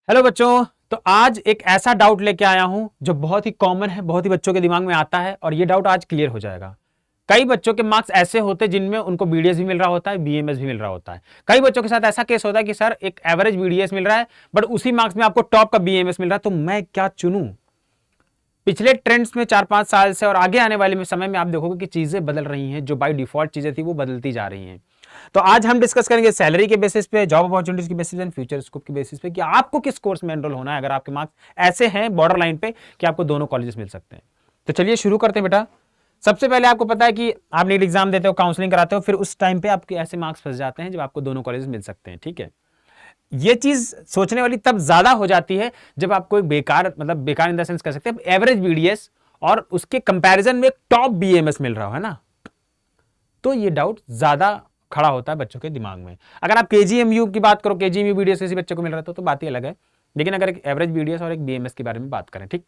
Hello बच्चों। तो आज एक ऐसा डाउट लेके आया हूं जो बहुत ही कॉमन है, बहुत ही बच्चों के दिमाग में आता है और ये डाउट आज क्लियर हो जाएगा। कई बच्चों के मार्क्स ऐसे होते हैं जिनमें उनको बीडीएस भी मिल रहा होता है, बीएमएस भी मिल रहा होता है। कई बच्चों के साथ ऐसा केस होता है कि सर एक एवरेज बीडीएस मिल रहा है बट उसी मार्क्स में आपको टॉप का बीएमएस मिल रहा है, तो मैं क्या चुनूं। पिछले ट्रेंड्स में 4-5 साल से और आगे आने वाले में समय में आप देखोगे कि चीजें बदल रही हैं, जो बाय डिफॉल्ट चीजें थी वो बदलती जा रही हैं। तो आज हम डिस्कस करेंगे सैलरी के बेसिस पे, जॉब अपॉर्चुनिटीज के बेसिस पे, फ्यूचर स्कोप के बेसिस पे कि आपको किस कोर्स में एनरोल होना है अगर आपके मार्क्स ऐसे हैं बॉर्डर लाइन पे कि आपको दोनों कॉलेजेस मिल सकते हैं। तो चलिए शुरू करते हैं बेटा। सबसे पहले आपको पता है कि आप नीट एग्जाम देते हो, काउंसलिंग कराते हो, फिर उस टाइम पे आपके ऐसे मार्क्स फंस जाते हैं जब आपको दोनों कॉलेज मिल सकते हैं। ठीक है, ये चीज सोचने वाली तब ज्यादा हो जाती है जब आपको एक बेकार, मतलब बेकार इन द सेंस कह सकते हैं एवरेज बीडीएस और उसके कंपैरिजन में टॉप बीएमएस मिल रहा है ना, तो ये डाउट ज्यादा खड़ा होता है बच्चों के दिमाग में। अगर आप केजीएमयू की बात करो, केजीएमयू बीडीएस किसी बच्चे को मिल रहा है तो बात ही अलग है, लेकिन अगर एक एवरेज बीडीएस और एक बीएमएस के बारे में बात करें, ठीक,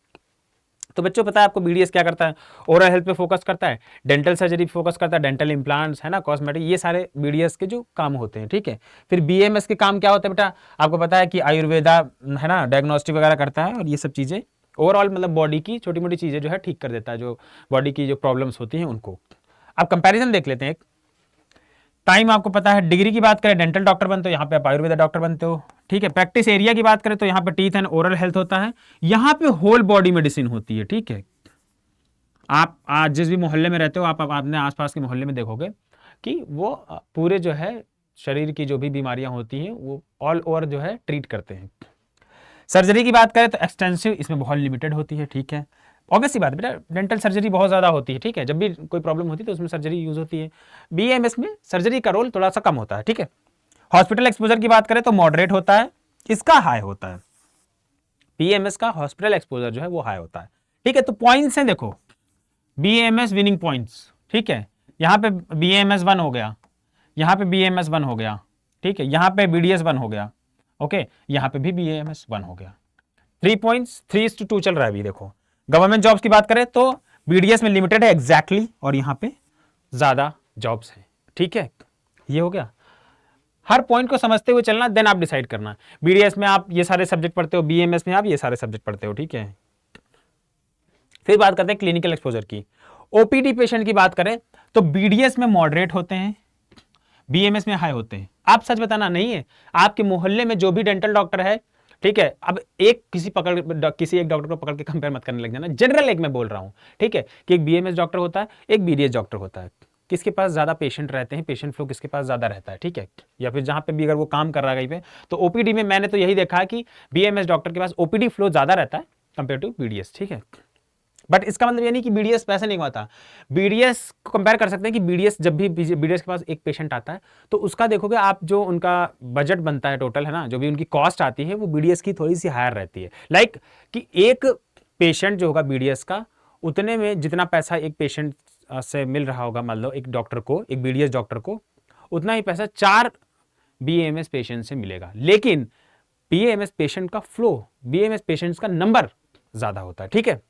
तो बच्चों पता है आपको बीडीएस क्या करता है, ओरल हेल्थ पे फोकस करता है, डेंटल सर्जरी पे फोकस करता है, डेंटल इंप्लांट्स है ना, कॉस्मेटिक, ये सारे बीडीएस के जो काम होते हैं। ठीक है, फिर बीएमएस के काम क्या होते हैं बेटा, आपको पता है कि आयुर्वेदा है ना, डायग्नोस्टिक वगैरह करता है और ये सब चीजें ओवरऑल मतलब बॉडी की छोटी मोटी चीजें जो है ठीक कर देता है, जो बॉडी की जो प्रॉब्लम्स होती हैं उनको। आप कंपैरिजन देख लेते हैं। टाइम आपको पता है, डिग्री की बात करें डेंटल डॉक्टर बनते हो, यहाँ पे आप आयुर्वेदा डॉक्टर बनते हो। ठीक है, प्रैक्टिस एरिया की बात करें तो यहाँ पे टीथ एंड ओरल हेल्थ होता है, यहाँ पे होल बॉडी मेडिसिन होती है। ठीक है, आप आज जिस भी मोहल्ले में रहते हो, आप अपने आसपास के मोहल्ले में देखोगे कि वो पूरे जो है शरीर की जो भी बीमारियां होती हैं वो ऑल ओवर जो है ट्रीट करते हैं। सर्जरी की बात करें तो एक्सटेंसिव, इसमें बहुत लिमिटेड होती है। ठीक है, ऑब्वियसली बात बेटा, डेंटल सर्जरी बहुत ज़्यादा होती है। ठीक है, जब भी कोई प्रॉब्लम होती है तो उसमें सर्जरी यूज होती है। बीएमएस में सर्जरी का रोल थोड़ा सा कम होता है। ठीक है, हॉस्पिटल एक्सपोजर की बात करें तो मॉडरेट होता है, इसका हाई होता है। बीएमएस का हॉस्पिटल एक्सपोजर जो है वो हाई होता है। ठीक है, तो पॉइंट्स हैं देखो, बीएमएस विनिंग पॉइंट्स। ठीक है, यहाँ पे बीएमएस 1 हो गया, यहाँ पे बीएमएस 1 हो गया। ठीक है, यहाँ पे बीडीएस 1 हो गया। ओके, यहाँ पे भी बीएमएस 1 हो गया। 3 पॉइंट्स, 3:2 चल रहा है अभी। देखो गवर्नमेंट जॉब्स की बात करें तो बीडीएस में लिमिटेड है एग्जैक्टली, और यहाँ पे ज्यादा जॉब्स हैं। ठीक है, ये हो गया। हर पॉइंट को समझते हुए चलना, देन आप डिसाइड करना। बीडीएस में आप ये सारे सब्जेक्ट पढ़ते हो, बीएमएस में आप ये सारे सब्जेक्ट पढ़ते हो। ठीक है, फिर बात करते हैं क्लिनिकल एक्सपोजर की। ओपीडी पेशेंट की बात करें तो बीडीएस में मॉडरेट होते हैं, बीएमएस में हाई होते हैं। आप सच बताना, नहीं है आपके मोहल्ले में जो भी डेंटल डॉक्टर है, ठीक है, अब एक किसी एक डॉक्टर को पकड़ के कंपेयर मत करने लग जाना, जनरल एक मैं बोल रहा हूं। ठीक है, कि एक बीएमएस डॉक्टर होता है, एक बीडीएस डॉक्टर होता है, किसके पास ज्यादा पेशेंट रहते हैं, पेशेंट फ्लो किसके पास ज्यादा रहता है। ठीक है, या फिर जहां पे भी अगर वो काम कर रहा है कहीं पे, तो ओपीडी में मैंने तो यही देखा है कि बीएमएस डॉक्टर के पास ओपीडी फ्लो ज्यादा रहता है कंपेयर टू बीडीएस। ठीक है, बट इसका मतलब ये नहीं कि बीडीएस पैसे नहीं कमाता। बीडीएस को कंपेयर कर सकते हैं कि बीडीएस जब भी बीडीएस के पास एक पेशेंट आता है तो उसका देखोगे आप, जो उनका बजट बनता है टोटल है ना, जो भी उनकी कॉस्ट आती है वो बीडीएस की थोड़ी सी हायर रहती है। लाइक कि एक पेशेंट जो होगा बीडीएस का, उतने में जितना पैसा एक पेशेंट से मिल रहा होगा, मान लो एक डॉक्टर को, एक बीडीएस डॉक्टर को, उतना ही पैसा 4 बीएमएस पेशेंट से मिलेगा। लेकिन बीएमएस पेशेंट का फ्लो, बीएमएस पेशेंट्स का नंबर ज्यादा होता है। ठीक है,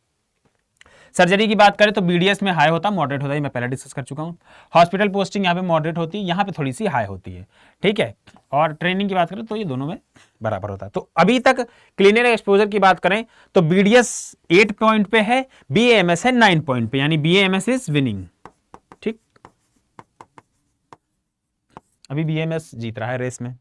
सर्जरी की बात करें तो बीडीएस में हाई होता है, मॉडरेट होता है, मैं पहले डिस्कस कर चुका हूं। हॉस्पिटल पोस्टिंग यहाँ पे मॉडरेट होती है, यहाँ पे थोड़ी सी हाई होती है। ठीक है, और ट्रेनिंग की बात करें तो ये दोनों में बराबर होता है। तो अभी तक क्लिनिकल एक्सपोजर की बात करें तो बीडीएस 8 पॉइंट पे है, बीएमएस है 9 पॉइंट पे, यानी बीएमएस इज विनिंग। ठीक, अभी बीएमएस जीत रहा है रेस में।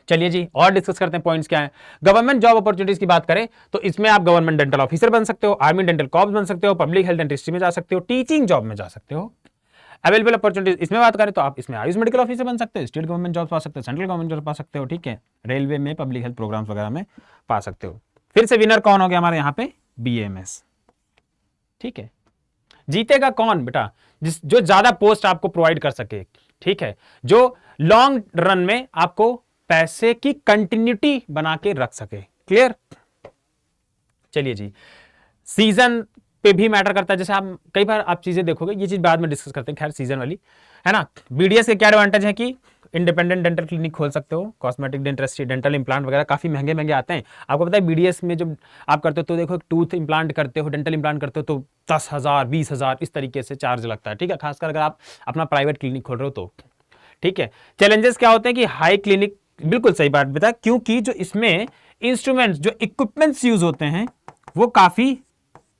चलिए जी और डिस्कस करते हैं पॉइंट्स क्या है। गवर्नमेंट जॉब अपॉर्चुनिटीज की बात करें तो इसमें आप गवर्नमेंट डेंटल ऑफिसर बन सकते हो, आर्मी डेंटल कॉर्प्स बन सकते हो, पब्लिक हेल्थ डेंटिस्ट्री में जा सकते हो, टीचिंग जॉब में जा सकते हो। अवेलेबल अपॉर्चुनिटीज इसमें बात करें तो आप इसमें आयुष मेडिकल ऑफिसर बन सकते हो, स्टेट गवर्नमेंट जॉब पा सकते हो, सेंट्रल गवर्नमेंट जॉब पा सकते हो। ठीक है, रेलवे में पब्लिक हेल्थ प्रोग्राम्स वगैरह में पा सकते हो। फिर से विनर कौन हो गया हमारे यहाँ पे, बीएमएस। ठीक है, जीतेगा कौन बेटा, जो ज्यादा पोस्ट आपको प्रोवाइड कर सके। ठीक है, जो लॉन्ग रन में आपको पैसे की कंटिन्यूटी बना के रख सके। क्लियर, चलिए जी, सीजन पे भी मैटर करता है। जैसे आप कई बार आप चीजें देखोगे, ये चीज बाद में डिस्कस करते हैं, खैर सीजन वाली है ना। बीडीएस के क्या एडवांटेज है कि इंडिपेंडेंट डेंटल क्लिनिक खोल सकते हो, कॉस्मेटिक डेंटिस्ट्री, डेंटल इंप्लांट वगैरह काफी महंगे महंगे आते हैं। आपको पता है बीडीएस में जब आप करते हो तो देखो, टूथ इंप्लांट करते हो, डेंटल इंप्लांट करते हो तो 10,000 20,000 इस तरीके से चार्ज लगता है। ठीक है, खासकर अगर आप अपना प्राइवेट क्लिनिक खोल रहे हो तो। ठीक है, चैलेंजेस क्या होते हैं कि हाई क्लिनिक बिल्कुल सही बात बता, क्योंकि जो इसमें इंस्ट्रूमेंट्स, जो इक्विपमेंट्स यूज होते हैं वो काफी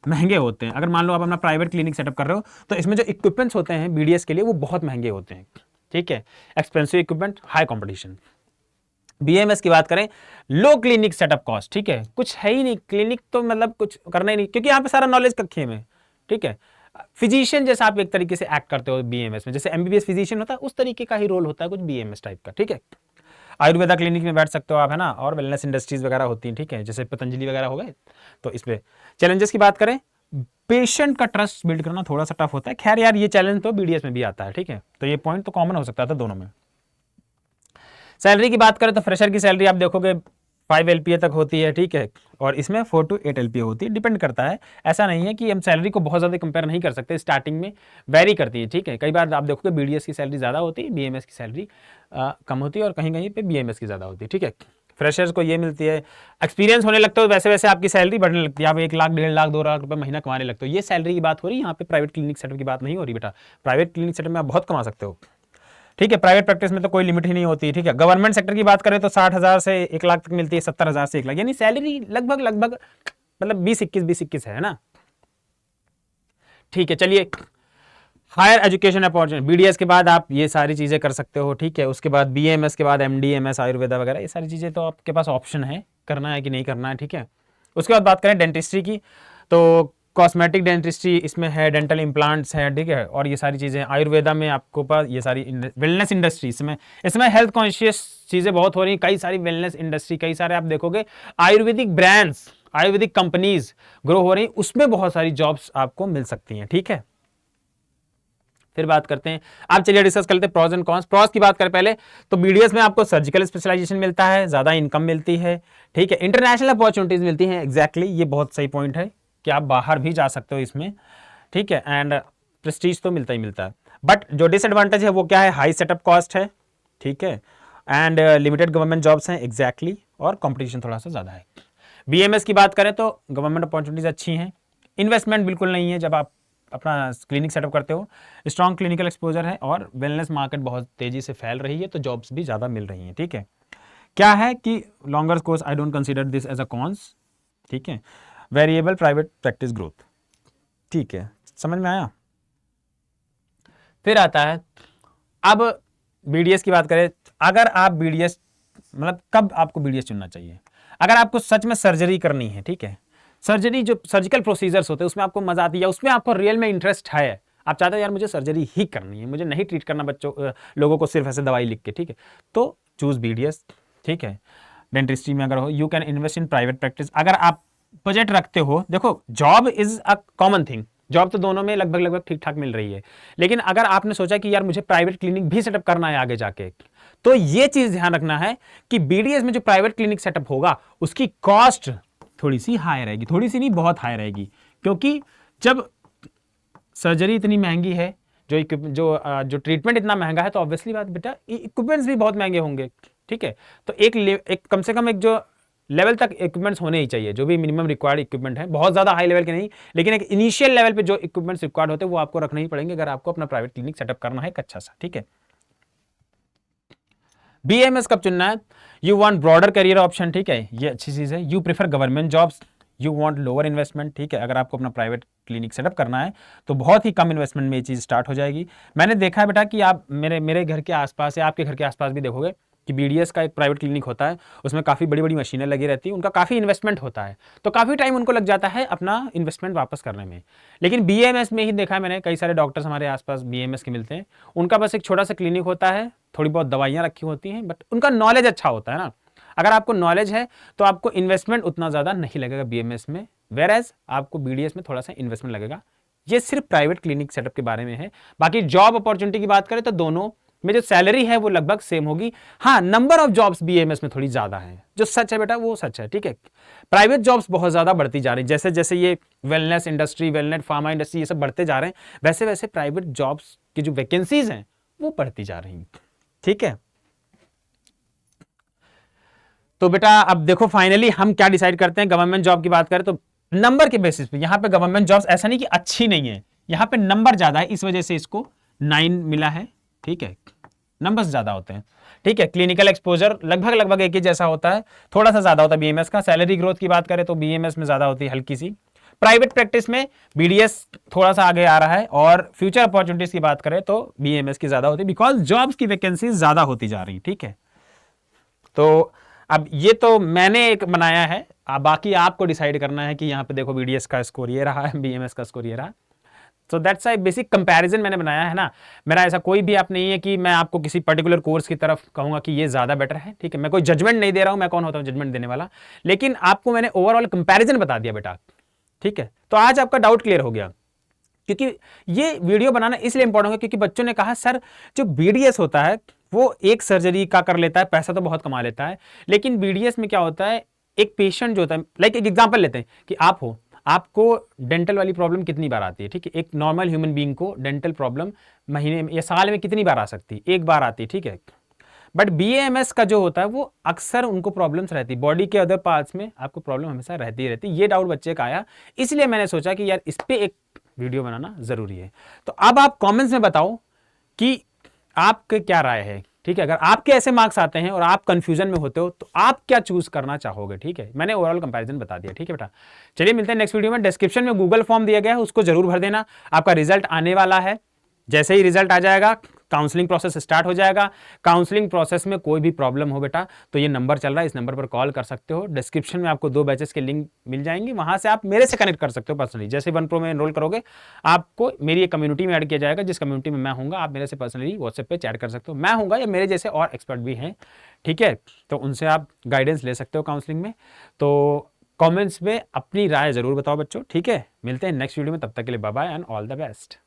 महंगे होते हैं। अगर मान लो आप अपना प्राइवेट क्लिनिक सेटअप कर रहे हो तो इसमें जो इक्विपमेंट्स होते हैं बीडीएस के लिए वो बहुत महंगे होते हैं, ठीक है, expensive equipment, high competition. BMS की बात करें, लो क्लिनिक सेटअप कॉस्ट, ठीक है, कुछ है ही नहीं क्लिनिक तो मतलब कुछ करना ही नहीं, क्योंकि यहाँ पे सारा नॉलेज का खेम है, ठीक है। फिजिशियन जैसा आप एक तरीके से एक्ट करते हो बीएमएस में, जैसे एमबीबीएस फिजिशियन होता है उस तरीके का ही रोल होता है कुछ बीएमएस टाइप का, ठीक है। आयुर्वेदा क्लिनिक में बैठ सकते हो आप, है ना, और वेलनेस इंडस्ट्रीज वगैरह होती हैं, ठीक है, जैसे पतंजलि वगैरह हो गए। तो इस पे चैलेंजेस की बात करें, पेशेंट का ट्रस्ट बिल्ड करना थोड़ा सा टफ होता है। खैर यार ये चैलेंज तो बीडीएस में भी आता है, ठीक है, तो ये पॉइंट तो कॉमन हो सकता था दोनों में। सैलरी की बात करें तो फ्रेशर की सैलरी आप देखोगे 5 LPA तक होती है, ठीक है, और इसमें 4 to 8 LPA होती है, डिपेंड करता है। ऐसा नहीं है कि हम सैलरी को बहुत ज़्यादा कंपेयर नहीं कर सकते, स्टार्टिंग में वेरी करती है, ठीक है। कई बार आप देखोगे बीडीएस की सैलरी ज़्यादा होती है, बीएमएस की सैलरी कम होती है, और कहीं कहीं पे बीएमएस की ज़्यादा होती है, ठीक है। फ्रेशर्स को ये मिलती है, एक्सपीरियंस होने लगता है वैसे वैसे आपकी सैलरी बढ़ने लगती है, आप 1 लाख 1.5 लाख 2 लाख रुपये महीना कमाने लगते हो। ये सैलरी की बात हो रही है, यहाँ पे प्राइवेट क्लिनिक सेटअप की बात नहीं हो रही बेटा। प्राइवेट क्लिनिक सेटअप में आप बहुत कमा सकते हो, ठीक है, प्राइवेट प्रैक्टिस में तो कोई लिमिट ही नहीं होती, ठीक है। गवर्नमेंट सेक्टर की बात करें तो 60,000 से 1 लाख तक मिलती है, 70,000 से 1 लाख, यानी सैलरी लगभग लगभग मतलब 20-21 है ना, ठीक है। चलिए, हायर एजुकेशन अपॉर्चुनिटी, बीडीएस के बाद आप ये सारी चीजें कर सकते हो, ठीक है। उसके बाद बीएमएस के बाद एमडीएमएस आयुर्वेदा वगैरह, ये सारी चीजें तो आपके पास ऑप्शन है, करना है कि नहीं करना है, ठीक है। उसके बाद बात करें डेंटिस्ट्री की, तो कॉस्मेटिक डेंटिस्ट्री इसमें है, डेंटल इम्प्लांट्स है, ठीक है, और ये सारी चीज़ें आयुर्वेदा में आपको पास ये सारी वेलनेस इंडस्ट्री, इसमें हेल्थ कॉन्शियस चीज़ें बहुत हो रही हैं, कई सारी वेलनेस इंडस्ट्री, कई सारे आप देखोगे Ayurvedic brands, Ayurvedic companies grow हो रही, उसमें बहुत सारी जॉब्स आपको मिल सकती हैं, ठीक है। फिर बात करते हैं, आप चलिए डिस्कस करते हैं प्रॉस एंड कॉन्स। प्रॉस की बात करें पहले तो बीडीएस में आपको सर्जिकल स्पेशलाइजेशन मिलता है, ज़्यादा इनकम मिलती है, ठीक है, इंटरनेशनल अपॉर्चुनिटीज़ मिलती हैं, एग्जैक्टली ये बहुत सही पॉइंट है कि आप बाहर भी जा सकते हो इसमें, ठीक है, एंड प्रेस्टीज तो मिलता ही मिलता है। बट जो डिसएडवांटेज है वो क्या है, हाई सेटअप कॉस्ट है, ठीक है, एंड लिमिटेड गवर्नमेंट जॉब्स हैं, एग्जैक्टली, और कॉम्पिटिशन थोड़ा सा ज़्यादा है। बीएमएस की बात करें तो गवर्नमेंट अपॉर्चुनिटीज़ अच्छी हैं, इन्वेस्टमेंट बिल्कुल नहीं है जब आप अपना क्लिनिक सेटअप करते हो, स्ट्रॉन्ग क्लिनिकल एक्सपोजर है, और वेलनेस मार्केट बहुत तेज़ी से फैल रही है, तो जॉब्स भी ज़्यादा मिल रही हैं, ठीक है। क्या है कि longer course I don't consider this as a cons, ठीक है। वेरिएबल प्राइवेट प्रैक्टिस ग्रोथ, ठीक है, समझ में आया। फिर आता है, अब बीडीएस की बात करें, अगर आप बीडीएस मतलब कब आपको बीडीएस चुनना चाहिए, अगर आपको सच में सर्जरी करनी है, ठीक है, सर्जरी जो सर्जिकल प्रोसीजर्स होते हैं उसमें आपको मजा आती है, उसमें आपको रियल में इंटरेस्ट है, आप चाहते हो यार मुझे सर्जरी ही करनी है, मुझे नहीं ट्रीट करना लोगों को सिर्फ ऐसे दवाई लिख के, ठीक है, तो चूज बीडीएस, ठीक है। डेंटिस्ट्री में अगर हो, you can invest in private practice, अगर आप बजट रखते हो, देखो job is a common thing, job तो दोनों में लगभग लगभग ठीक ठाक मिल रही है, लेकिन अगर आपने सोचा कि यार मुझे प्राइवेट क्लिनिक भी सेटअप करना है आगे जाके, तो ये चीज ध्यान रखना है कि बीडीएस में जो प्राइवेट क्लिनिक सेटअप होगा उसकी कॉस्ट थोड़ी सी हाई रहेगी, थोड़ी सी नहीं बहुत हाई रहेगी, क्योंकि जब सर्जरी इतनी महंगी है, जो ट्रीटमेंट इतना महंगा है, तो ऑब्वियसली बात बेटा इक्विपमेंट्स भी बहुत महंगे होंगे, ठीक है। तो एक कम से कम एक जो लेवल तक इक्विपमेंट्स होने ही चाहिए, जो भी मिनिमम रिक्वायर्ड इक्विपमेंट है, बहुत ज़्यादा हाई लेवल के नहीं, लेकिन एक इनिशियल लेवल पे जो इक्विपमेंट्स रिक्वायर्ड होते हैं वो आपको रखने ही पड़ेंगे अगर आपको अपना प्राइवेट क्लिनिक सेटअप करना है एक अच्छा सा, ठीक है। बीएमएस कब चुनना है, you want broader career option, ठीक है, ये अच्छी चीज़ है। You prefer government jobs, you want lower investment, ठीक है, अगर आपको अपना प्राइवेट क्लिनिक सेटअप करना है तो बहुत ही कम इन्वेस्टमेंट में ये चीज़ स्टार्ट हो जाएगी। मैंने देखा है बेटा कि आप मेरे घर के आसपास या आपके घर के आसपास भी देखोगे कि बीडीएस का एक प्राइवेट क्लिनिक होता है, उसमें काफ़ी बड़ी बड़ी मशीनें लगी रहती हैं, उनका काफ़ी इन्वेस्टमेंट होता है, तो काफ़ी टाइम उनको लग जाता है अपना इन्वेस्टमेंट वापस करने में। लेकिन बीएमएस में ही देखा है मैंने, कई सारे डॉक्टर्स हमारे आसपास बीएमएस के मिलते हैं, उनका बस एक छोटा सा क्लिनिक होता है, थोड़ी बहुत दवाइयाँ रखी होती हैं, बट उनका नॉलेज अच्छा होता है ना। अगर आपको नॉलेज है तो आपको इन्वेस्टमेंट उतना ज़्यादा नहीं लगेगा बीएमएस में, वेरएज आपको बीडीएस में थोड़ा सा इन्वेस्टमेंट लगेगा। ये सिर्फ प्राइवेट क्लिनिक सेटअप के बारे में है। बाकी जॉब अपॉर्चुनिटी की बात करें तो दोनों में जो सैलरी है वो लगभग सेम होगी। हाँ, नंबर ऑफ जॉब्स बीएमएस में थोड़ी ज्यादा है, जो सच है बेटा वो सच है, ठीक है। प्राइवेट जॉब्स बहुत ज्यादा बढ़ती जा रही है, जैसे जैसे ये wellness industry, wellness pharma industry ये सब बढ़ते जा रहे हैं, वैसे वैसे प्राइवेट जॉब्स की जो वैकेंसीज हैं वो बढ़ती जा रही हैं, ठीक है। तो बेटा अब देखो फाइनली हम क्या डिसाइड करते हैं। गवर्नमेंट जॉब की बात करें तो नंबर के बेसिस पे यहाँ पे गवर्नमेंट जॉब्स ऐसा नहीं कि अच्छी नहीं है, यहाँ पे नंबर ज्यादा है, इस वजह से इसको 9 मिला है, ठीक है, नंबर्स ज्यादा होते हैं, ठीक है। क्लिनिकल एक्सपोजर लगभग एक ही जैसा होता है, थोड़ा सा ज्यादा होता है बीएमएस का। सैलरी ग्रोथ की बात करें तो बीएमएस में ज्यादा होती है हल्की सी। प्राइवेट प्रैक्टिस में बीडीएस थोड़ा सा आगे आ रहा है, और फ्यूचर अपॉर्चुनिटीज की बात करें तो बीएमएस की ज्यादा होती है, बिकॉज जॉब्स की वैकेंसी ज्यादा होती जा रही, ठीक है। तो अब ये तो मैंने एक बनाया है, बाकी आपको डिसाइड करना है कि यहाँ पे देखो बीडीएस का स्कोर ये रहा है, बीएमएस का स्कोर ये रहा। So that's a basic comparison मैंने बनाया है ना। मेरा ऐसा कोई भी आप नहीं है कि मैं आपको किसी पर्टिकुलर कोर्स की तरफ कहूंगा कि ये ज्यादा बेटर है, ठीक है। मैं कोई जजमेंट नहीं दे रहा हूं, मैं कौन होता हूं जजमेंट देने वाला, लेकिन आपको मैंने ओवरऑल कंपैरिजन बता दिया बेटा, ठीक है। तो आज आपका डाउट क्लियर हो गया, क्योंकि ये वीडियो बनाना इसलिए इंपॉर्टेंट है क्योंकि बच्चों ने कहा सर जो बीडीएस होता है वो एक सर्जरी का कर लेता है, पैसा तो बहुत कमा लेता है, लेकिन बीडीएस में क्या होता है, एक पेशेंट जो होता है, लाइक एक एग्जांपल लेते हैं कि आप हो, आपको डेंटल वाली प्रॉब्लम कितनी बार आती है, ठीक है। एक नॉर्मल ह्यूमन बीइंग को डेंटल प्रॉब्लम महीने में या साल में कितनी बार आ सकती है, एक बार आती है, ठीक है। बट बीएमएस का जो होता है वो अक्सर उनको प्रॉब्लम्स रहती है, बॉडी के अदर पार्ट्स में आपको प्रॉब्लम हमेशा रहती रहती है। ये डाउट बच्चे का आया, इसलिए मैंने सोचा कि यार इस पे एक वीडियो बनाना जरूरी है। तो अब आप कमेंट्स में बताओ कि आपके क्या राय है, ठीक है। अगर आपके ऐसे मार्क्स आते हैं और आप कंफ्यूजन में होते हो तो आप क्या चूज करना चाहोगे, ठीक है। मैंने ओवरऑल कंपैरिजन बता दिया, ठीक है बेटा। चलिए मिलते हैं नेक्स्ट वीडियो में। डिस्क्रिप्शन में गूगल फॉर्म दिया गया है, उसको जरूर भर देना। आपका रिजल्ट आने वाला है, जैसे ही रिजल्ट आ जाएगा काउंसलिंग प्रोसेस स्टार्ट हो जाएगा। काउंसलिंग प्रोसेस में कोई भी प्रॉब्लम हो बेटा तो ये नंबर चल रहा है, इस नंबर पर कॉल कर सकते हो। डिस्क्रिप्शन में आपको 2 बैचेस के लिंक मिल जाएंगे, वहां से आप मेरे से कनेक्ट कर सकते हो पर्सनली। जैसे 1 प्रो में एनरोल करोगे आपको मेरी एक कम्युनिटी में ऐड किया जाएगा, जिस कम्युनिटी में मैं हूंगा, आप मेरे से पर्सनली व्हाट्सएप पे चैट कर सकते हो। मैं हूंगा या मेरे जैसे और एक्सपर्ट भी हैं, ठीक है, तो उनसे आप गाइडेंस ले सकते हो काउंसलिंग में। तो कमेंट्स में अपनी राय जरूर बताओ बच्चों, ठीक है। मिलते हैं नेक्स्ट वीडियो में, तब तक के लिए bye bye and all the best.